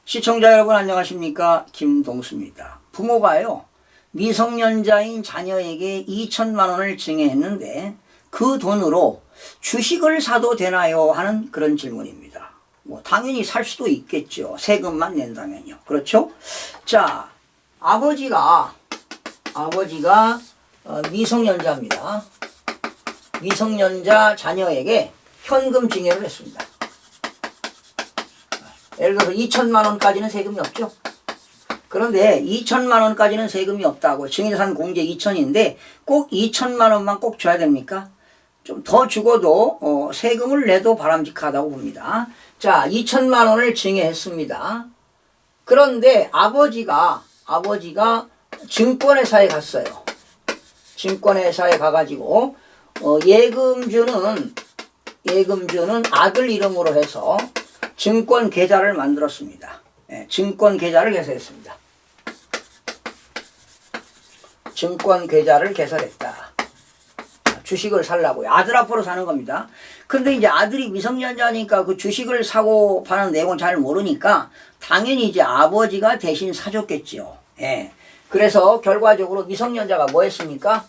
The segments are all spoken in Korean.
시청자 여러분 안녕하십니까? 김동수입니다. 부모가요 미성년자인 자녀에게 2천만 원을 증여했는데 그 돈으로 주식을 사도 되나요? 하는 그런 질문입니다. 뭐 당연히 살 수도 있겠죠. 세금만 낸다면요. 그렇죠? 자, 아버지가 미성년자입니다. 미성년자 자녀에게 현금 증여를 했습니다. 예를 들어서 2천만 원까지는 세금이 없죠. 그런데 2천만 원까지는 세금이 없다고 증여재산 공제 2천인데 꼭 2천만 원만 꼭 줘야 됩니까? 좀 더 주고도 세금을 내도 바람직하다고 봅니다. 자, 2천만 원을 증여했습니다. 그런데 아버지가 증권회사에 갔어요. 증권회사에 가가지고 예금주는 아들 이름으로 해서 증권 계좌를 만들었습니다. 증권 계좌를 개설했습니다. 증권 계좌를 개설했다. 주식을 살라고요. 아들 앞으로 사는 겁니다. 근데 이제 아들이 미성년자니까 그 주식을 사고 파는 내용을 잘 모르니까 당연히 이제 아버지가 대신 사줬겠죠. 그래서 결과적으로 미성년자가 뭐 했습니까?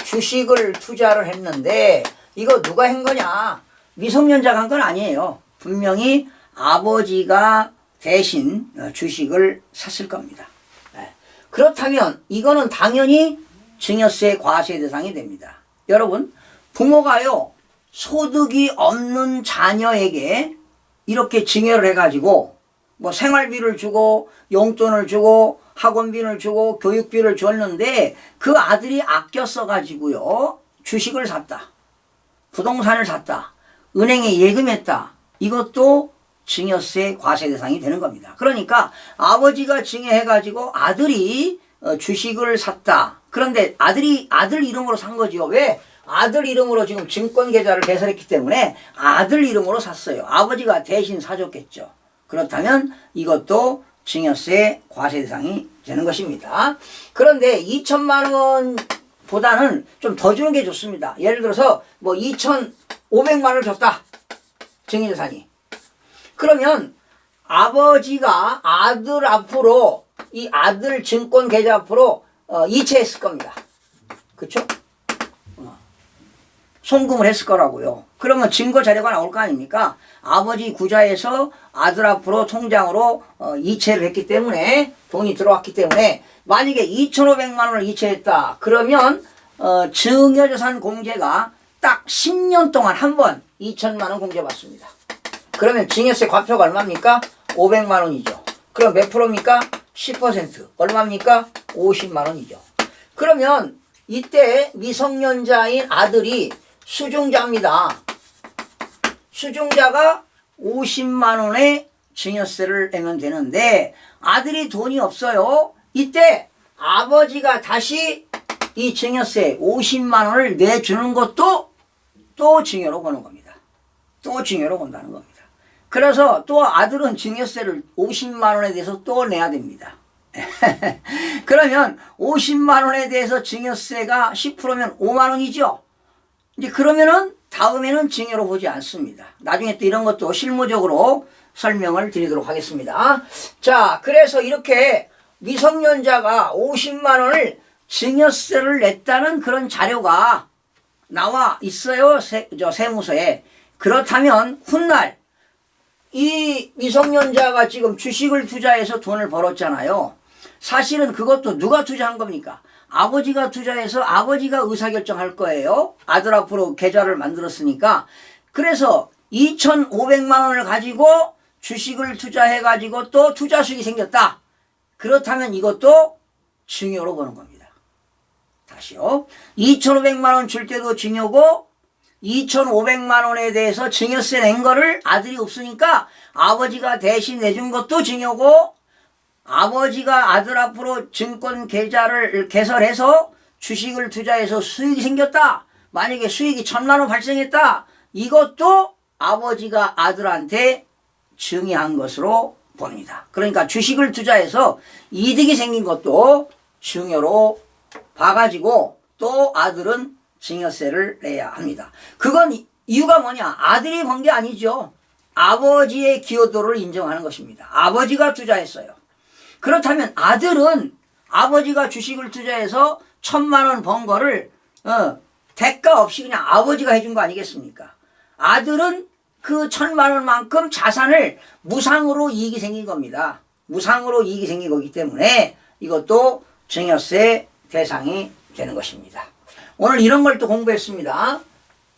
주식을 투자를 했는데 이거 누가 한 거냐? 미성년자가 한 건 아니에요. 분명히 아버지가 대신 주식을 샀을 겁니다. 그렇다면 이거는 당연히 증여세 과세 대상이 됩니다. 여러분, 부모가요 소득이 없는 자녀에게 이렇게 증여를 해가지고 뭐 생활비를 주고 용돈을 주고 학원비를 주고 교육비를 줬는데 그 아들이 아껴 써가지고요 주식을 샀다, 부동산을 샀다, 은행에 예금했다. 이것도 증여세 과세 대상이 되는 겁니다. 그러니까 아버지가 증여해가지고 아들이 주식을 샀다. 그런데 아들 이름으로 산 거지요. 왜? 아들 이름으로 지금 증권 계좌를 개설했기 때문에 아들 이름으로 샀어요. 아버지가 대신 사줬겠죠. 그렇다면 이것도 증여세 과세 대상이 되는 것입니다. 그런데 2천만 원보다는 좀 더 주는 게 좋습니다. 예를 들어서 뭐 2,500만 원을 줬다. 증여재산이. 그러면 아버지가 아들 앞으로 이 아들 증권 계좌 앞으로 이체했을 겁니다. 그쵸? 송금을 했을 거라고요. 그러면 증거 자료가 나올 거 아닙니까? 아버지 구좌에서 아들 앞으로 통장으로 이체를 했기 때문에 돈이 들어왔기 때문에 만약에 2,500만 원을 이체했다. 그러면 증여재산 공제가 딱 10년 동안 한 번 2천만 원 공제받습니다. 그러면 증여세 과표가 얼마입니까? 500만 원이죠. 그럼 몇 프로입니까? 10%. 얼마입니까? 50만 원이죠. 그러면 이때 미성년자인 아들이 수중자입니다. 수중자가 50만 원의 증여세를 내면 되는데 아들이 돈이 없어요. 이때 아버지가 다시 이 증여세 50만 원을 내주는 것도 또 증여로 보는 겁니다. 또 증여로 본다는 겁니다. 그래서 또 아들은 증여세를 50만 원에 대해서 또 내야 됩니다. 그러면 50만 원에 대해서 증여세가 10%면 5만 원이죠. 이제 그러면은 다음에는 증여로 보지 않습니다. 나중에 또 이런 것도 실무적으로 설명을 드리도록 하겠습니다. 자, 그래서 이렇게 미성년자가 50만 원을 증여세를 냈다는 그런 자료가 나와 있어요. 세무서에. 그렇다면 훗날 이 미성년자가 지금 주식을 투자해서 돈을 벌었잖아요. 사실은 그것도 누가 투자한 겁니까? 아버지가 투자해서 아버지가 의사결정할 거예요. 아들 앞으로 계좌를 만들었으니까. 그래서 2,500만 원을 가지고 주식을 투자해가지고 또 투자 수익이 생겼다. 그렇다면 이것도 증여로 보는 겁니다. 다시요. 2,500만 원 줄 때도 증여고 2,500만 원에 대해서 증여세 낸 거를 아들이 없으니까 아버지가 대신 내준 것도 증여고, 아버지가 아들 앞으로 증권 계좌를 개설해서 주식을 투자해서 수익이 생겼다. 만약에 수익이 1,000만 원 발생했다. 이것도 아버지가 아들한테 증여한 것으로 봅니다. 그러니까 주식을 투자해서 이득이 생긴 것도 증여로 봐가지고 또 아들은 증여세를 내야 합니다. 그건 이유가 뭐냐? 아들이 번 게 아니죠. 아버지의 기여도를 인정하는 것입니다. 아버지가 투자했어요. 그렇다면 아들은 아버지가 주식을 투자해서 1,000만 원 번 거를 대가 없이 그냥 아버지가 해준 거 아니겠습니까? 아들은 그 1,000만 원만큼 자산을 무상으로 이익이 생긴 겁니다. 무상으로 이익이 생긴 거기 때문에 이것도 증여세 대상이 되는 것입니다. 오늘 이런 걸 또 공부했습니다.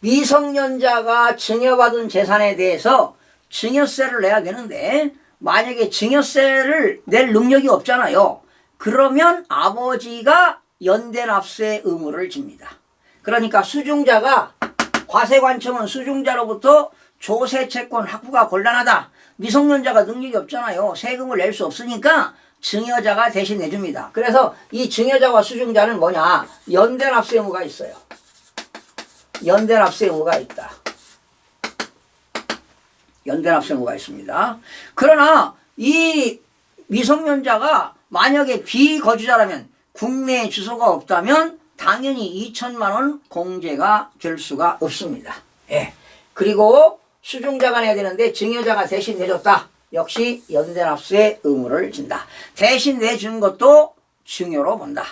미성년자가 증여받은 재산에 대해서 증여세를 내야 되는데 만약에 증여세를 낼 능력이 없잖아요. 그러면 아버지가 연대납세 의무를 집니다. 그러니까 수중자가 과세관청은 수중자로부터 조세채권 확보가 곤란하다. 미성년자가 능력이 없잖아요. 세금을 낼 수 없으니까 증여자가 대신 내줍니다. 그래서 이 증여자와 수중자는 뭐냐? 연대납세 의무가 있어요. 연대납세 의무가 있다. 연대납세 의무가 있습니다. 그러나 이 미성년자가 만약에 비거주자라면 국내에 주소가 없다면 당연히 2,000만 원 공제가 될 수가 없습니다. 예. 그리고 수중자가 내야 되는데 증여자가 대신 내줬다. 역시 연대납세 의무를 진다. 대신 내준 것도 증여로 본다.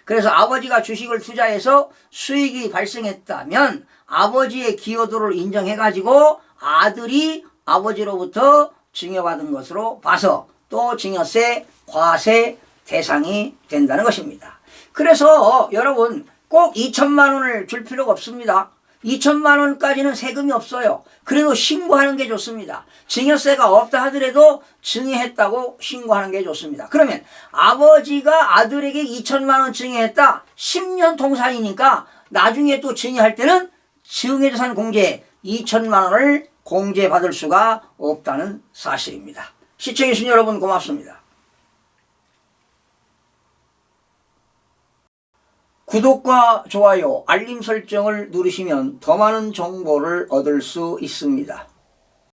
그래서 아버지가 주식을 투자해서 수익이 발생했다면 아버지의 기여도를 인정해가지고 아들이 아버지로부터 증여받은 것으로 봐서 또 증여세 과세 대상이 된다는 것입니다. 그래서 여러분 꼭 2,000만 원을 줄 필요가 없습니다. 2,000만 원까지는 세금이 없어요. 그래도 신고하는 게 좋습니다. 증여세가 없다 하더라도 증여했다고 신고하는 게 좋습니다. 그러면 아버지가 아들에게 2,000만 원 증여했다. 10년 통산이니까 나중에 또 증여할 때는 증여재산 공제 2,000만 원을 공제받을 수가 없다는 사실입니다. 시청해주신 여러분 고맙습니다. 구독과 좋아요, 알림 설정을 누르시면 더 많은 정보를 얻을 수 있습니다.